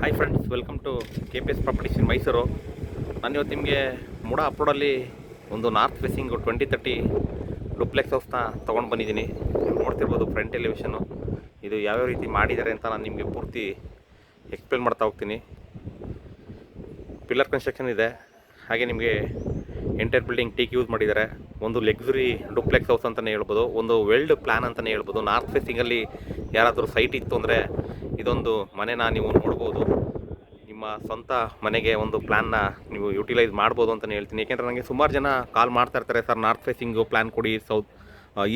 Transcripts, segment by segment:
Hi friends, welcome to KPS properties in Mysuru. ನಾನು ಇವತ್ತು ನಿಮಗೆ ಮೂಡ ಅಪ್ರೋಡಲ್ಲಿ ಒಂದು ನಾರ್ತ್ ಫೇಸಿಂಗ್ 2030 ಡುಪ್ಲೆಕ್ಸ್ ಹೌಸ್ನ ತೊಗೊಂಡು ಬಂದಿದ್ದೀನಿ. ನೋಡ್ತಿರ್ಬೋದು ಫ್ರಂಟ್ ಎಲಿವೇಷನು. ಇದು ಯಾವ್ಯಾವ ರೀತಿ ಮಾಡಿದ್ದಾರೆ ಅಂತ ನಾನು ನಿಮಗೆ ಪೂರ್ತಿ ಎಕ್ಸ್ಪ್ಲೇನ್ ಮಾಡ್ತಾ ಹೋಗ್ತೀನಿ. ಪಿಲ್ಲರ್ ಕನ್ಸ್ಟ್ರಕ್ಷನ್ ಇದೆ. ಹಾಗೆ ನಿಮಗೆ ಎಂಟೈರ್ ಬಿಲ್ಡಿಂಗ್ ಟೀಕ್ ಯೂಸ್ ಮಾಡಿದ್ದಾರೆ. ಒಂದು ಲಕ್ಸುರಿ ಡುಪ್ಲೆಕ್ಸ್ ಹೌಸ್ ಅಂತಲೇ ಹೇಳ್ಬೋದು, ಒಂದು ವೆಲ್ಡ್ ಪ್ಲ್ಯಾನ್ ಅಂತಲೇ ಹೇಳ್ಬೋದು. ನಾರ್ತ್ ಫೇಸಿಂಗಲ್ಲಿ ಯಾರಾದರೂ ಸೈಟ್ ಇತ್ತು ಅಂದರೆ ಇದೊಂದು ಮನೆನ ನೀವು ನೋಡ್ಬೋದು. ನಿಮ್ಮ ಸ್ವಂತ ಮನೆಗೆ ಒಂದು ಪ್ಲ್ಯಾನ್ನ ನೀವು ಯುಟಿಲೈಸ್ ಮಾಡ್ಬೋದು ಅಂತಲೇ ಹೇಳ್ತೀನಿ. ಏಕೆಂದರೆ ನನಗೆ ಸುಮಾರು ಜನ ಕಾಲ್ ಮಾಡ್ತಾ ಇರ್ತಾರೆ, ಸರ್ ನಾರ್ತ್ ಫೇಸಿಂಗು ಪ್ಲ್ಯಾನ್ ಕೊಡಿ,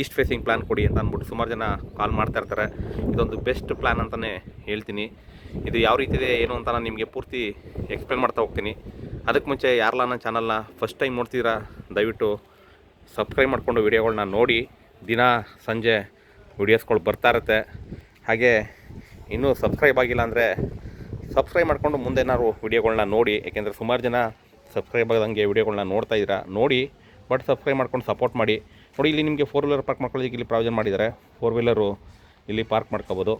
ಈಸ್ಟ್ ಫೇಸಿಂಗ್ ಪ್ಲ್ಯಾನ್ ಕೊಡಿ ಅಂತ ಅಂದ್ಬಿಟ್ಟು ಸುಮಾರು ಜನ ಕಾಲ್ ಮಾಡ್ತಾ ಇರ್ತಾರೆ. ಇದೊಂದು ಬೆಸ್ಟ್ ಪ್ಲ್ಯಾನ್ ಅಂತಲೇ ಹೇಳ್ತೀನಿ. ಇದು ಯಾವ ರೀತಿ ಇದೆ ಏನು ಅಂತ ನಾನು ನಿಮಗೆ ಪೂರ್ತಿ ಎಕ್ಸ್ಪ್ಲೇನ್ ಮಾಡ್ತಾ ಹೋಗ್ತೀನಿ. ಅದಕ್ಕೆ ಮುಂಚೆ ಯಾರೆಲ್ಲ ನನ್ನ ಚಾನಲ್ನ ಫಸ್ಟ್ ಟೈಮ್ ನೋಡ್ತಿದ್ದೀರಾ ದಯವಿಟ್ಟು ಸಬ್ಸ್ಕ್ರೈಬ್ ಮಾಡಿಕೊಂಡು ವಿಡಿಯೋಗಳನ್ನ ನೋಡಿ. ದಿನ ಸಂಜೆ ವಿಡಿಯೋಸ್ಗಳು ಬರ್ತಾ ಇರುತ್ತೆ. ಹಾಗೆ ಇನ್ನೂ ಸಬ್ಸ್ಕ್ರೈಬ್ ಆಗಿಲ್ಲ ಅಂದರೆ ಸಬ್ಸ್ಕ್ರೈಬ್ ಮಾಡಿಕೊಂಡು ಮುಂದೇನಾದ್ರು ವಿಡಿಯೋಗಳನ್ನ ನೋಡಿ. ಏಕೆಂದರೆ ಸುಮಾರು ಜನ ಸಬ್ಸ್ಕ್ರೈಬ್ ಆಗದಂಗೆ ವಿಡಿಯೋಗಳನ್ನ ನೋಡ್ತಾ ಇದ್ದೀರಾ. ನೋಡಿ, ಬಟ್ ಸಬ್ಸ್ಕ್ರೈಬ್ ಮಾಡ್ಕೊಂಡು ಸಪೋರ್ಟ್ ಮಾಡಿ. ನೋಡಿ, ಇಲ್ಲಿ ನಿಮಗೆ 4 ವೀಲರ್ ಪಾರ್ಕ್ ಮಾಡ್ಕೊಳ್ಳೋದಕ್ಕೆ ಇಲ್ಲಿ ಪ್ರಾವಿಷನ್ ಮಾಡಿದ್ದಾರೆ. 4 ವೀಲರು ಇಲ್ಲಿ ಪಾರ್ಕ್ ಮಾಡ್ಕೋಬೋದು.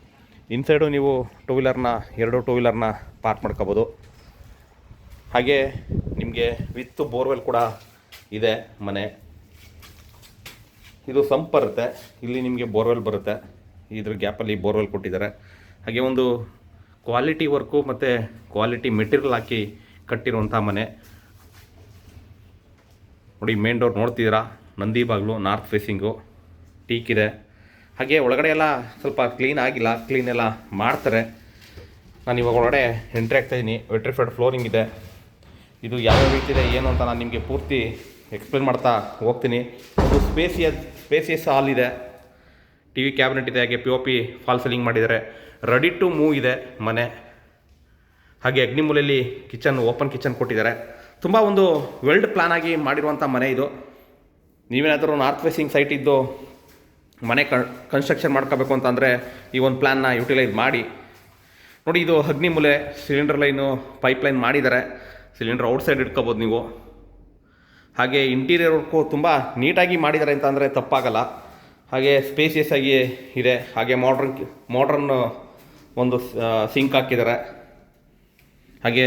ಇನ್ಸೈಡು ನೀವು 2 ವೀಲರ್ನ 2 ವೀಲರ್ನ ಪಾರ್ಕ್ ಮಾಡ್ಕೋಬೋದು. ಹಾಗೆ ನಿಮಗೆ ವಿತ್ ಬೋರ್ವೆಲ್ ಕೂಡ ಇದೆ ಮನೆ. ಇದು ಸಂಪ್ ಬರುತ್ತೆ, ಇಲ್ಲಿ ನಿಮಗೆ ಬೋರ್ವೆಲ್ ಬರುತ್ತೆ. ಇದ್ರ ಗ್ಯಾಪಲ್ಲಿ ಬೋರ್ವೆಲ್ ಕೊಟ್ಟಿದ್ದಾರೆ. ಹಾಗೆ ಒಂದು ಕ್ವಾಲಿಟಿ ವರ್ಕು ಮತ್ತು ಕ್ವಾಲಿಟಿ ಮೆಟೀರಿಯಲ್ ಹಾಕಿ ಕಟ್ಟಿರುವಂಥ ಮನೆ. ನೋಡಿ, ಮೇನ್ ಡೋರ್ ನೋಡ್ತಿದ್ದೀರಾ, ನಂದಿ ಬಾಗಿಲು, ನಾರ್ತ್ ಫೇಸಿಂಗು, ಟೀಕ್ ಇದೆ. ಹಾಗೆ ಒಳಗಡೆ ಎಲ್ಲ ಸ್ವಲ್ಪ ಕ್ಲೀನ್ ಆಗಿಲ್ಲ, ಕ್ಲೀನ್ ಎಲ್ಲ ಮಾಡ್ತಾರೆ. ನಾನು ಇವಾಗ ಒಳಗಡೆ ಎಂಟ್ರಿ ಆಗ್ತಾಯಿದ್ದೀನಿ. ವೆಟ್ರಿಫೈಡ್ ಫ್ಲೋರಿಂಗ್ ಇದೆ. ಇದು ಯಾವ ರೀತಿ ಇದೆ ಏನು ಅಂತ ನಾನು ನಿಮಗೆ ಪೂರ್ತಿ ಎಕ್ಸ್ಪ್ಲೇನ್ ಮಾಡ್ತಾ ಹೋಗ್ತೀನಿ. ಒಂದು ಸ್ಪೇಸಿಯಸ್ ಹಾಲ್ ಇದೆ, TV ಕ್ಯಾಬಿನೆಟ್ ಇದೆ. ಹಾಗೆ POP ಫಾಲ್ ಸೀಲಿಂಗ್ ಮಾಡಿದ್ದಾರೆ. ರೆಡಿ ಟು ಮೂವ್ ಇದೆ ಮನೆ. ಹಾಗೆ ಅಗ್ನಿಮೂಲೆಯಲ್ಲಿ ಕಿಚನ್, ಓಪನ್ ಕಿಚನ್ ಕೊಟ್ಟಿದ್ದಾರೆ. ತುಂಬ ಒಂದು ವೆಲ್ಡ್ ಪ್ಲ್ಯಾನ್ ಆಗಿ ಮಾಡಿರುವಂಥ ಮನೆ ಇದು. ನೀವೇನಾದರೂ ನಾರ್ತ್ ಫೇಸಿಂಗ್ ಸೈಟ್ ಇದ್ದು ಮನೆ ಕನ್ಸ್ಟ್ರಕ್ಷನ್ ಮಾಡ್ಕೋಬೇಕು ಅಂತಂದರೆ ಈ ಒಂದು ಪ್ಲ್ಯಾನ್ನ ಯುಟಿಲೈಸ್ ಮಾಡಿ. ನೋಡಿ, ಇದು ಅಗ್ನಿಮೂಲೆ, ಸಿಲಿಂಡರ್ ಲೈನು, ಪೈಪ್ ಲೈನ್ ಮಾಡಿದ್ದಾರೆ. ಸಿಲಿಂಡರ್ ಔಟ್ಸೈಡ್ ಇಟ್ಕೋಬೋದು ನೀವು. ಹಾಗೆ ಇಂಟೀರಿಯರ್ ವರ್ಕು ತುಂಬ ನೀಟಾಗಿ ಮಾಡಿದ್ದಾರೆ ಅಂತ ಅಂದರೆ ತಪ್ಪಾಗಲ್ಲ. ಹಾಗೆ ಸ್ಪೇಸಿಯಸ್ ಆಗಿ ಇದೆ. ಹಾಗೆ ಮಾಡ್ರನ್ ಒಂದು ಸಿಂಕ್ ಹಾಕಿದ್ದಾರೆ. ಹಾಗೆ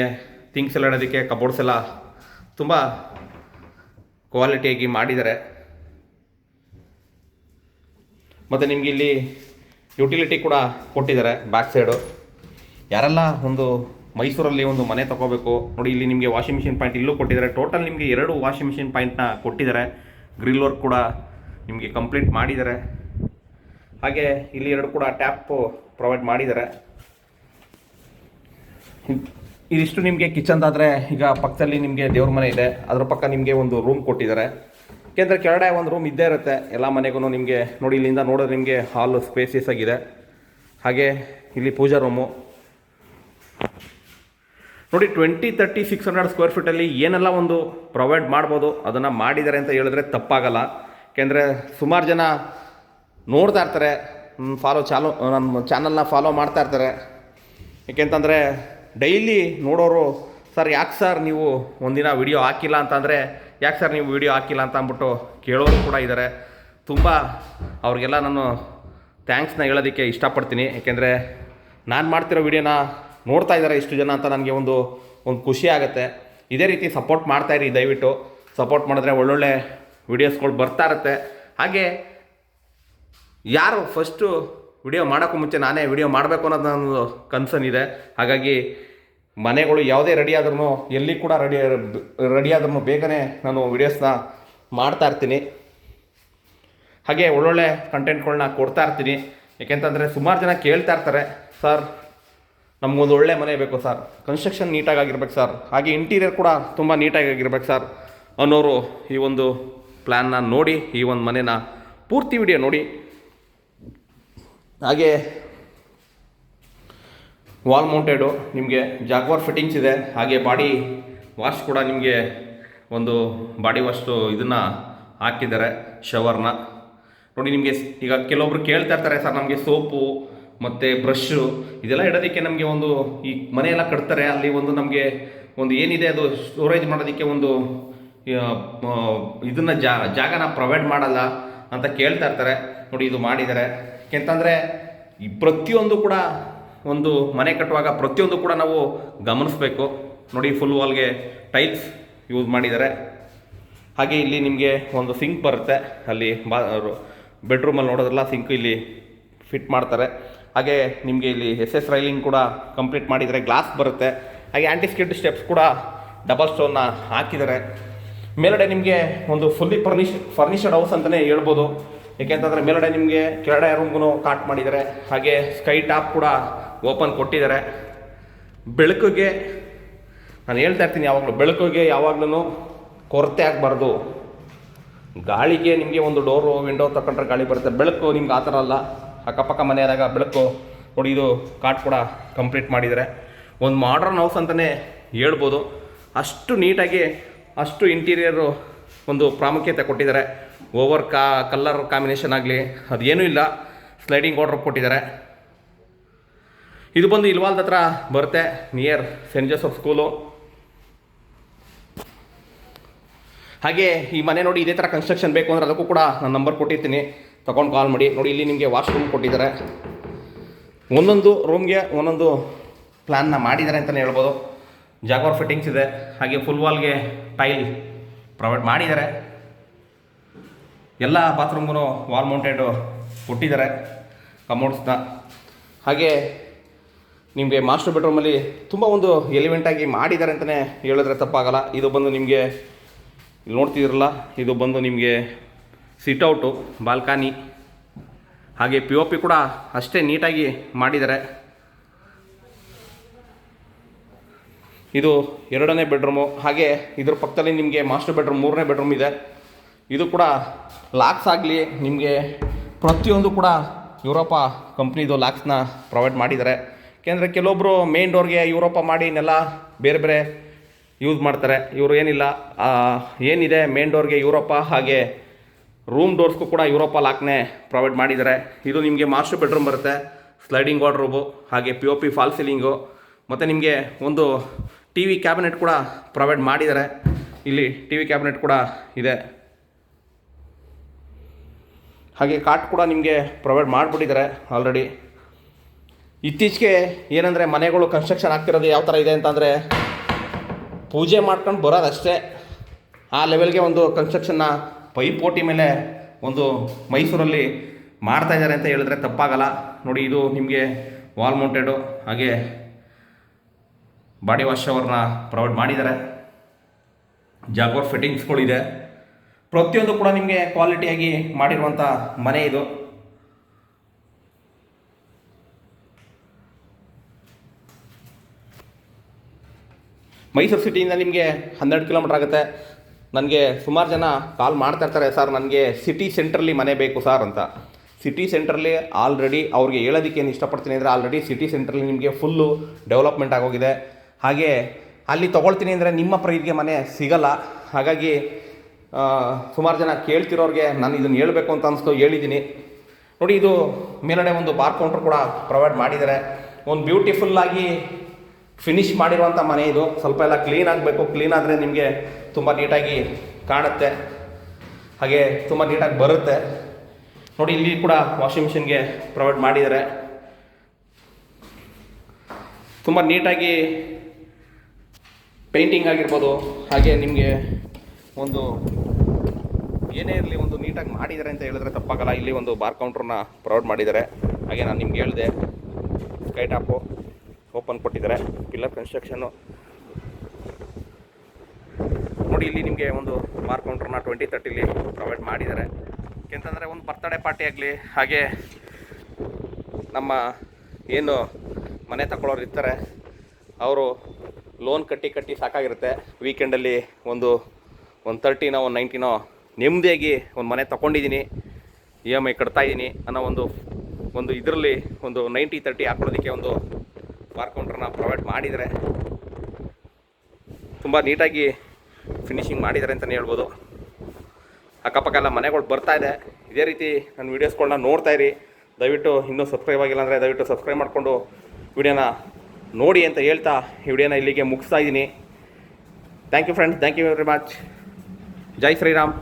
ಥಿಂಗ್ಸ್ ಎಲ್ಲ ಇಡೋದಕ್ಕೆ ಕಬೋರ್ಡ್ಸ್ ಎಲ್ಲ ತುಂಬ ಕ್ವಾಲಿಟಿಯಾಗಿ ಮಾಡಿದ್ದಾರೆ. ಮತ್ತು ನಿಮಗೆ ಇಲ್ಲಿ ಯುಟಿಲಿಟಿ ಕೂಡ ಕೊಟ್ಟಿದ್ದಾರೆ ಬ್ಯಾಕ್ ಸೈಡು. ಯಾರೆಲ್ಲ ಒಂದು ಮೈಸೂರಲ್ಲಿ ಒಂದು ಮನೆ ತೊಗೋಬೇಕು ನೋಡಿ, ಇಲ್ಲಿ ನಿಮಗೆ ವಾಷಿಂಗ್ ಮಿಷಿನ್ ಪಾಯಿಂಟ್ ಇಲ್ಲೂ ಕೊಟ್ಟಿದ್ದಾರೆ. ಟೋಟಲ್ ನಿಮಗೆ 2 ವಾಷಿಂಗ್ ಮಿಷಿನ್ ಪಾಯಿಂಟ್ನ ಕೊಟ್ಟಿದ್ದಾರೆ. ಗ್ರಿಲ್ ವರ್ಕ್ ಕೂಡ ನಿಮಗೆ ಕಂಪ್ಲೀಟ್ ಮಾಡಿದ್ದಾರೆ. ಹಾಗೆ ಇಲ್ಲಿ 2 ಕೂಡ ಟ್ಯಾಪ್ ಪ್ರೊವೈಡ್ ಮಾಡಿದ್ದಾರೆ. ಇದಿಷ್ಟು ನಿಮಗೆ ಕಿಚನ್ದಾದರೆ. ಈಗ ಪಕ್ಕದಲ್ಲಿ ನಿಮಗೆ ದೇವ್ರ ಮನೆ ಇದೆ, ಅದರ ಪಕ್ಕ ನಿಮಗೆ ಒಂದು ರೂಮ್ ಕೊಟ್ಟಿದ್ದಾರೆ. ಏಕೆಂದರೆ ಕೆಳಗಡೆ ಒಂದು ರೂಮ್ ಇದ್ದೇ ಇರುತ್ತೆ ಎಲ್ಲ ಮನೆಗೂ. ನಿಮಗೆ ನೋಡಿ, ಇಲ್ಲಿಂದ ನೋಡಿದ್ರೆ ನಿಮಗೆ ಹಾಲು ಸ್ಪೇಸಿಯಸ್ ಆಗಿದೆ. ಹಾಗೆ ಇಲ್ಲಿ ಪೂಜಾ ರೂಮು ನೋಡಿ. 20-30 600 ಸ್ಕ್ವೇರ್ ಫೀಟಲ್ಲಿ ಏನೆಲ್ಲ ಒಂದು ಪ್ರೊವೈಡ್ ಮಾಡ್ಬೋದು ಅದನ್ನು ಮಾಡಿದ್ದಾರೆ ಅಂತ ಹೇಳಿದ್ರೆ ತಪ್ಪಾಗಲ್ಲ. ಏಕೆಂದರೆ ಸುಮಾರು ಜನ ನೋಡ್ತಾ ಇರ್ತಾರೆ, ನನ್ನ ಚಾನಲ್ನ ಫಾಲೋ ಮಾಡ್ತಾ ಇರ್ತಾರೆ. ಏಕೆಂತಂದರೆ ಡೈಲಿ ನೋಡೋರು, ಸರ್ ಯಾಕೆ ಸರ್ ನೀವು ಒಂದಿನ ವಿಡಿಯೋ ಹಾಕಿಲ್ಲ ಅಂತಂದರೆ, ಯಾಕೆ ಸರ್ ನೀವು ವಿಡಿಯೋ ಹಾಕಿಲ್ಲ ಅಂತ ಅಂದ್ಬಿಟ್ಟು ಕೇಳೋರು ಕೂಡ ಇದ್ದಾರೆ. ತುಂಬ ಅವ್ರಿಗೆಲ್ಲ ನಾನು ಥ್ಯಾಂಕ್ಸ್ನ ಹೇಳೋದಕ್ಕೆ ಇಷ್ಟಪಡ್ತೀನಿ. ಏಕೆಂದರೆ ನಾನು ಮಾಡ್ತಿರೋ ವಿಡಿಯೋನ ನೋಡ್ತಾ ಇದ್ದಾರೆ ಇಷ್ಟು ಜನ ಅಂತ ನನಗೆ ಒಂದು ಖುಷಿ ಆಗುತ್ತೆ. ಇದೇ ರೀತಿ ಸಪೋರ್ಟ್ ಮಾಡ್ತಾಯಿರಿ. ದಯವಿಟ್ಟು ಸಪೋರ್ಟ್ ಮಾಡಿದ್ರೆ ಒಳ್ಳೊಳ್ಳೆ ವಿಡಿಯೋಸ್ಗಳು ಬರ್ತಾ ಇರುತ್ತೆ. ಹಾಗೆ ಯಾರು ಫಸ್ಟು ವಿಡಿಯೋ ಮಾಡೋಕ್ಕೂ ಮುಂಚೆ ನಾನೇ ವಿಡಿಯೋ ಮಾಡಬೇಕು ಅನ್ನೋದು ನನ್ನ ಕನ್ಸರ್ನ್ ಇದೆ. ಹಾಗಾಗಿ ಮನೆಗಳು ಯಾವುದೇ ರೆಡಿ ಆದ್ರೂ, ಎಲ್ಲಿ ಕೂಡ ರೆಡಿ ಆದ್ರೂ ಬೇಗನೆ ನಾನು ವಿಡಿಯೋಸ್ನ ಮಾಡ್ತಾ ಇರ್ತೀನಿ. ಹಾಗೆ ಒಳ್ಳೊಳ್ಳೆ ಕಂಟೆಂಟ್ಗಳನ್ನ ಕೊಡ್ತಾ ಇರ್ತೀನಿ. ಏಕೆಂತಂದರೆ ಸುಮಾರು ಜನ ಕೇಳ್ತಾ ಇರ್ತಾರೆ, ಸರ್ ನಮಗೊಂದು ಒಳ್ಳೆ ಮನೆ ಬೇಕು ಸರ್, ಕನ್ಸ್ಟ್ರಕ್ಷನ್ ನೀಟಾಗಿರ್ಬೇಕು ಸರ್, ಹಾಗೆ ಇಂಟೀರಿಯರ್ ಕೂಡ ತುಂಬ ನೀಟಾಗಿರ್ಬೇಕು ಸರ್ ಅನ್ನೋರು ಈ ಒಂದು ಪ್ಲ್ಯಾನ್ನ ನೋಡಿ, ಈ ಒಂದು ಮನೆನ ಪೂರ್ತಿ ವಿಡಿಯೋ ನೋಡಿ. ಹಾಗೆ ವಾಲ್ ಮೌಂಟೆಡು ನಿಮಗೆ ಜಾಗ್ವಾರ್ ಫಿಟ್ಟಿಂಗ್ಸ್ ಇದೆ. ಹಾಗೆ ಬಾಡಿ ವಾಶ್ ಕೂಡ ನಿಮಗೆ ಒಂದು ಬಾಡಿ ವಾಶ್ದು ಇದನ್ನು ಹಾಕಿದ್ದಾರೆ, ಶವರ್ನ ನೋಡಿ. ನಿಮಗೆ ಈಗ ಕೆಲವೊಬ್ರು ಕೇಳ್ತಾ ಇರ್ತಾರೆ, ಸರ್ ನಮಗೆ ಸೋಪು ಮತ್ತು ಬ್ರಷ್ಷು ಇದೆಲ್ಲ ಇಡೋದಕ್ಕೆ ನಮಗೆ ಒಂದು ಈ ಮನೆಯೆಲ್ಲ ಕಟ್ತಾರೆ, ಅಲ್ಲಿ ಒಂದು ನಮಗೆ ಒಂದು ಏನಿದೆ ಅದು ಸ್ಟೋರೇಜ್ ಮಾಡೋದಕ್ಕೆ ಒಂದು ಇದನ್ನು ಜಾಗನ ಪ್ರೊವೈಡ್ ಮಾಡಲ್ಲ ಅಂತ ಕೇಳ್ತಾ ಇರ್ತಾರೆ. ನೋಡಿ, ಇದು ಮಾಡಿದ್ದಾರೆ. ಯಾಕೆಂತಂದರೆ ಈ ಪ್ರತಿಯೊಂದು ಕೂಡ ಒಂದು ಮನೆ ಕಟ್ಟುವಾಗ ಪ್ರತಿಯೊಂದು ಕೂಡ ನಾವು ಗಮನಿಸಬೇಕು. ನೋಡಿ ಫುಲ್ ವಾಲ್ಗೆ ಟೈಲ್ಸ್ ಯೂಸ್ ಮಾಡಿದ್ದಾರೆ. ಹಾಗೆ ಇಲ್ಲಿ ನಿಮಗೆ ಒಂದು ಸಿಂಕ್ ಬರುತ್ತೆ, ಅಲ್ಲಿ ಬೆಡ್ರೂಮಲ್ಲಿ ನೋಡೋದ್ರಲ್ಲ ಸಿಂಕ್ ಇಲ್ಲಿ ಫಿಟ್ ಮಾಡ್ತಾರೆ. ಹಾಗೆ ನಿಮಗೆ ಇಲ್ಲಿ SS ರೈಲಿಂಗ್ ಕೂಡ ಕಂಪ್ಲೀಟ್ ಮಾಡಿದರೆ, ಗ್ಲಾಸ್ ಬರುತ್ತೆ. ಹಾಗೆ ಆ್ಯಂಟಿ ಸ್ಕಿಡ್ ಸ್ಟೆಪ್ಸ್ ಕೂಡ ಡಬಲ್ ಸ್ಟೋನ್ನ ಹಾಕಿದ್ದಾರೆ. ಮೇಲ್ಗಡೆ ನಿಮಗೆ ಒಂದು ಫುಲ್ಲಿ ಫರ್ನಿಷಡ್ ಹೌಸ್ ಅಂತಲೇ ಹೇಳ್ಬೋದು. ಏಕೆಂತಂದರೆ ಮೇಲ್ಗಡೆ ನಿಮಗೆ ಕೆಳಗಡೆ ರೂಮ್ಗೂ ಕಾಟ್ ಮಾಡಿದ್ದಾರೆ. ಹಾಗೆ ಸ್ಕೈ ಟಾಪ್ ಕೂಡ ಓಪನ್ ಕೊಟ್ಟಿದ್ದಾರೆ. ಬೆಳಕಿಗೆ ನಾನು ಹೇಳ್ತಾ ಇರ್ತೀನಿ ಯಾವಾಗಲೂ, ಬೆಳಕಿಗೆ ಯಾವಾಗಲೂ ಕೊರತೆ ಆಗಬಾರ್ದು. ಗಾಳಿಗೆ ನಿಮಗೆ ಒಂದು ಡೋರು ವಿಂಡೋ ತಗೊಂಡ್ರೆ ಗಾಳಿ ಬರುತ್ತೆ, ಬೆಳಕು ನಿಮ್ಗೆ ಆ ಥರ ಅಲ್ಲ. ಅಕ್ಕಪಕ್ಕ ಮನೆಯಾದಾಗ ಬೆಳಕು ನೋಡಿ. ಇದು ಕಾಟ್ ಕೂಡ ಕಂಪ್ಲೀಟ್ ಮಾಡಿದ್ದಾರೆ. ಒಂದು ಮಾಡ್ರನ್ ಹೌಸ್ ಅಂತಲೇ ಹೇಳ್ಬೋದು. ಅಷ್ಟು ನೀಟಾಗಿ, ಅಷ್ಟು ಇಂಟೀರಿಯರು ಒಂದು ಪ್ರಾಮುಖ್ಯತೆ ಕೊಟ್ಟಿದ್ದಾರೆ. ಓವರ್ ಕಲ್ಲರ್ ಕಾಂಬಿನೇಷನ್ ಆಗಲಿ ಅದೇನೂ ಇಲ್ಲ. ಸ್ಲೈಡಿಂಗ್ ವಾರ್ಡ್ರೋಬ್ ಕೊಟ್ಟಿದ್ದಾರೆ. ಇದು ಬಂದು ಇಲ್ವಾಲ್ದ ಹತ್ರ ಬರುತ್ತೆ, ನಿಯರ್ ಸೆಂಟ್ ಜೋಸೆಫ್ ಸ್ಕೂಲು. ಹಾಗೆ ಈ ಮನೆ ನೋಡಿ ಇದೇ ಥರ ಕನ್ಸ್ಟ್ರಕ್ಷನ್ ಬೇಕು ಅಂದರೆ ಅದಕ್ಕೂ ಕೂಡ ನಾನು ನಂಬರ್ ಕೊಟ್ಟಿರ್ತೀನಿ, ತೊಗೊಂಡು ಕಾಲ್ ಮಾಡಿ. ನೋಡಿ ಇಲ್ಲಿ ನಿಮಗೆ ವಾಶ್ರೂಮ್ ಕೊಟ್ಟಿದ್ದಾರೆ. ಒಂದೊಂದು ರೂಮ್ಗೆ ಒಂದೊಂದು ಪ್ಲ್ಯಾನ್ನ ಮಾಡಿದ್ದಾರೆ ಅಂತಲೇ ಹೇಳ್ಬೋದು. ಜಾಗ್ವಾರ್ ಫಿಟ್ಟಿಂಗ್ಸ್ ಇದೆ. ಹಾಗೆ ಫುಲ್ ವಾಲ್ಗೆ ಟೈಲ್ ಪ್ರೊವೈಡ್ ಮಾಡಿದ್ದಾರೆ. ಎಲ್ಲ ಬಾತ್ರೂಮ್ಗೂ ವಾಲ್ ಮೌಂಟೆಡ್ ಕೊಟ್ಟಿದ್ದಾರೆ ಕಮೋಡ್ಸ್ನ. ಹಾಗೆ ನಿಮಗೆ ಮಾಸ್ಟರ್ ಬೆಡ್ರೂಮಲ್ಲಿ ತುಂಬ ಒಂದು ಎಲಿಮೆಂಟಾಗಿ ಮಾಡಿದ್ದಾರೆ ಅಂತಲೇ ಹೇಳಿದ್ರೆ ತಪ್ಪಾಗಲ್ಲ. ಇದು ಬಂದು ನಿಮಗೆ ಇಲ್ಲಿ ನೋಡ್ತಿದ್ರಲ್ಲ, ಇದು ಬಂದು ನಿಮಗೆ ಸಿಟ್ಔಟು, ಬಾಲ್ಕನಿ. ಹಾಗೆ POP ಕೂಡ ಅಷ್ಟೇ ನೀಟಾಗಿ ಮಾಡಿದ್ದಾರೆ. ಇದು 2ನೇ ಬೆಡ್ರೂಮು. ಹಾಗೆ ಇದ್ರ ಪಕ್ಕದಲ್ಲಿ ನಿಮಗೆ ಮಾಸ್ಟರ್ ಬೆಡ್ರೂಮ್ 3ನೇ ಬೆಡ್ರೂಮ್ ಇದೆ. ಇದು ಕೂಡ ಲಾಕ್ಸ್ ಆಗಲಿ ನಿಮಗೆ ಪ್ರತಿಯೊಂದು ಕೂಡ ಯುರೋಪಾ ಕಂಪ್ನಿದು ಲಾಕ್ಸ್ನ ಪ್ರೊವೈಡ್ ಮಾಡಿದ್ದಾರೆ. ಯಾಕೆಂದರೆ ಕೆಲವೊಬ್ಬರು ಮೇನ್ ಡೋರ್ಗೆ ಯುರೋಪಾ ಮಾಡಿ ನೆಲ್ಲ ಬೇರೆ ಬೇರೆ ಯೂಸ್ ಮಾಡ್ತಾರೆ. ಇವರು ಏನಿಲ್ಲ, ಏನಿದೆ ಮೇನ್ ಡೋರ್ಗೆ ಯುರೋಪಾ, ಹಾಗೆ ರೂಮ್ ಡೋರ್ಸ್ಗೂ ಕೂಡ ಯುರೋಪಾ ಲಾಕ್ನೇ ಪ್ರೊವೈಡ್ ಮಾಡಿದ್ದಾರೆ. ಇದು ನಿಮಗೆ ಮಾಸ್ಟರ್ ಬೆಡ್ರೂಮ್ ಬರುತ್ತೆ, ಸ್ಲೈಡಿಂಗ್ ವಾರ್ಡ್ರೋಬು, ಹಾಗೆ POP ಫಾಲ್ ಸೀಲಿಂಗು, ಮತ್ತು ನಿಮಗೆ ಒಂದು TV ಕ್ಯಾಬಿನೆಟ್ ಕೂಡ ಪ್ರೊವೈಡ್ ಮಾಡಿದ್ದಾರೆ. ಇಲ್ಲಿ TV ಕ್ಯಾಬಿನೆಟ್ ಕೂಡ ಇದೆ. ಹಾಗೆ ಕಾಟ್ ಕೂಡ ನಿಮಗೆ ಪ್ರೊವೈಡ್ ಮಾಡಿಬಿಟ್ಟಿದ್ದಾರೆ ಆಲ್ರೆಡಿ. ಇತ್ತೀಚೆಗೆ ಏನಂದರೆ ಮನೆಗಳು ಕನ್ಸ್ಟ್ರಕ್ಷನ್ ಆಗ್ತಿರೋದು ಯಾವ ಥರ ಇದೆ ಅಂತಂದರೆ, ಪೂಜೆ ಮಾಡ್ಕೊಂಡು ಬರೋದಷ್ಟೇ, ಆ ಲೆವೆಲ್ಗೆ ಒಂದು ಕನ್ಸ್ಟ್ರಕ್ಷನ್ನ ಪೈಪೋಟಿ ಮೇಲೆ ಒಂದು ಮೈಸೂರಲ್ಲಿ ಮಾಡ್ತಾಯಿದ್ದಾರೆ ಅಂತ ಹೇಳಿದ್ರೆ ತಪ್ಪಾಗಲ್ಲ. ನೋಡಿ ಇದು ನಿಮಗೆ ವಾಲ್ ಮೌಂಟೆಡು, ಹಾಗೆ ಬಾಡಿ ವಾಶ್ ಶವರ್ನ ಪ್ರೊವೈಡ್ ಮಾಡಿದ್ದಾರೆ. ಜಾಗ್ವಾರ್ ಫಿಟ್ಟಿಂಗ್ಸ್ಗಳಿದೆ. ಪ್ರತಿಯೊಂದು ಕೂಡ ನಿಮಗೆ ಕ್ವಾಲಿಟಿಯಾಗಿ ಮಾಡಿರುವಂಥ ಮನೆ ಇದು. ಮೈಸೂರು ಸಿಟಿಯಿಂದ ನಿಮಗೆ 12 ಕಿಲೋಮೀಟ್ರ್ ಆಗುತ್ತೆ. ನನಗೆ ಸುಮಾರು ಜನ ಕಾಲ್ ಮಾಡ್ತಾಯಿರ್ತಾರೆ, ಸರ್ ನನಗೆ ಸಿಟಿ ಸೆಂಟ್ರಲ್ಲಿ ಮನೆ ಬೇಕು ಸರ್ ಅಂತ. ಸಿಟಿ ಸೆಂಟ್ರಲ್ಲಿ ಆಲ್ರೆಡಿ ಅವ್ರಿಗೆ ಹೇಳೋದಕ್ಕೆ ಏನು ಇಷ್ಟಪಡ್ತೀನಿ ಅಂದರೆ, ಆಲ್ರೆಡಿ ಸಿಟಿ ಸೆಂಟ್ರಲ್ಲಿ ನಿಮಗೆ ಫುಲ್ಲು ಡೆವಲಪ್ಮೆಂಟ್ ಆಗೋಗಿದೆ. ಹಾಗೆ ಅಲ್ಲಿ ತೊಗೊಳ್ತೀನಿ ಅಂದರೆ ನಿಮ್ಮ ಪ್ರೈಸ್ಗೆ ಮನೆ ಸಿಗಲ್ಲ. ಹಾಗಾಗಿ ಸುಮಾರು ಜನ ಕೇಳ್ತಿರೋರಿಗೆ ನಾನು ಇದನ್ನು ಹೇಳಬೇಕು ಅಂತ ಅನಿಸ್ತು, ಹೇಳಿದ್ದೀನಿ. ನೋಡಿ ಇದು ಮೇಲ್ಗಡೆ ಒಂದು ಬಾರ್ ಕೌಂಟ್ರ್ ಕೂಡ ಪ್ರೊವೈಡ್ ಮಾಡಿದ್ದಾರೆ. ಒಂದು ಬ್ಯೂಟಿಫುಲ್ಲಾಗಿ ಫಿನಿಶ್ ಮಾಡಿರುವಂಥ ಮನೆ ಇದು. ಸ್ವಲ್ಪ ಎಲ್ಲ ಕ್ಲೀನ್ ಆಗಬೇಕು. ಕ್ಲೀನ್ ಆದರೆ ನಿಮಗೆ ತುಂಬ ನೀಟಾಗಿ ಕಾಣುತ್ತೆ, ಹಾಗೆ ತುಂಬ ನೀಟಾಗಿ ಬರುತ್ತೆ. ನೋಡಿ ಇಲ್ಲಿ ಕೂಡ ವಾಷಿಂಗ್ ಮಿಷಿನ್ಗೆ ಪ್ರೊವೈಡ್ ಮಾಡಿದ್ದಾರೆ. ತುಂಬ ನೀಟಾಗಿ ಪೇಂಟಿಂಗ್ ಆಗಿರ್ಬೋದು, ಹಾಗೆ ನಿಮಗೆ ಒಂದು ಏನೇ ಇರಲಿ ಒಂದು ನೀಟಾಗಿ ಮಾಡಿದ್ದಾರೆ ಅಂತ ಹೇಳಿದ್ರೆ ತಪ್ಪಾಗಲ್ಲ. ಇಲ್ಲಿ ಒಂದು ಬಾರ್ ಕೌಂಟ್ರನ್ನ ಪ್ರೊವೈಡ್ ಮಾಡಿದ್ದಾರೆ. ಹಾಗೆ ನಾನು ನಿಮ್ಗೆ ಹೇಳಿದೆ, ಸ್ಕೈ ಟಾಪು ಓಪನ್ ಕೊಟ್ಟಿದ್ದಾರೆ, ಪಿಲ್ಲರ್ ಕನ್ಸ್ಟ್ರಕ್ಷನ್ನು. ನೋಡಿ ಇಲ್ಲಿ ನಿಮಗೆ ಒಂದು ಬಾರ್ ಕೌಂಟ್ರನ್ನ 2030 ಪ್ರೊವೈಡ್ ಮಾಡಿದ್ದಾರೆ. ಯಾಕೆಂತಂದರೆ ಒಂದು ಬರ್ತ್ಡೇ ಪಾರ್ಟಿ ಆಗಲಿ, ಹಾಗೆ ನಮ್ಮ ಏನು ಮನೆ ತಗೊಳ್ಳೋರು ಇರ್ತಾರೆ ಅವರು ಲೋನ್ ಕಟ್ಟಿ ಸಾಕಾಗಿರುತ್ತೆ. ವೀಕೆಂಡಲ್ಲಿ ಒಂದು 30ನೋ 90ನೋ ನೆಮ್ಮದಿಯಾಗಿ ಒಂದು ಮನೆ ತೊಗೊಂಡಿದ್ದೀನಿ, EMI ಕಟ್ತಾಯಿದ್ದೀನಿ ಅನ್ನೋ ಒಂದು ಇದರಲ್ಲಿ ಒಂದು 90-30 ಹಾಕೊಳ್ಳೋದಕ್ಕೆ ಒಂದು ಬಾರ್ ಕೌಂಟ್ರನ್ನ ಪ್ರೊವೈಡ್ ಮಾಡಿದರೆ ತುಂಬ ನೀಟಾಗಿ ಫಿನಿಶಿಂಗ್ ಮಾಡಿದ್ದಾರೆ ಅಂತಲೇ ಹೇಳ್ಬೋದು. ಅಕ್ಕಪಕ್ಕ ಎಲ್ಲ ಮನೆಗಳು ಬರ್ತಾಯಿದೆ. ಇದೇ ರೀತಿ ನನ್ನ ವೀಡಿಯೋಸ್ಗಳನ್ನ ನೋಡ್ತಾಯಿರಿ. ದಯವಿಟ್ಟು ಇನ್ನೂ ಸಬ್ಸ್ಕ್ರೈಬ್ ಆಗಿಲ್ಲ ಅಂದರೆ ದಯವಿಟ್ಟು ಸಬ್ಸ್ಕ್ರೈಬ್ ಮಾಡಿಕೊಂಡು ವಿಡಿಯೋನ ನೋಡಿ ಅಂತ ಹೇಳ್ತಾ ಈ ವಿಡಿಯೋನ ಇಲ್ಲಿಗೆ ಮುಗಿಸ್ತಾ ಇದ್ದೀನಿ. Thank you friends, thank you very much. ಜೈ ಶ್ರೀರಾಮ್.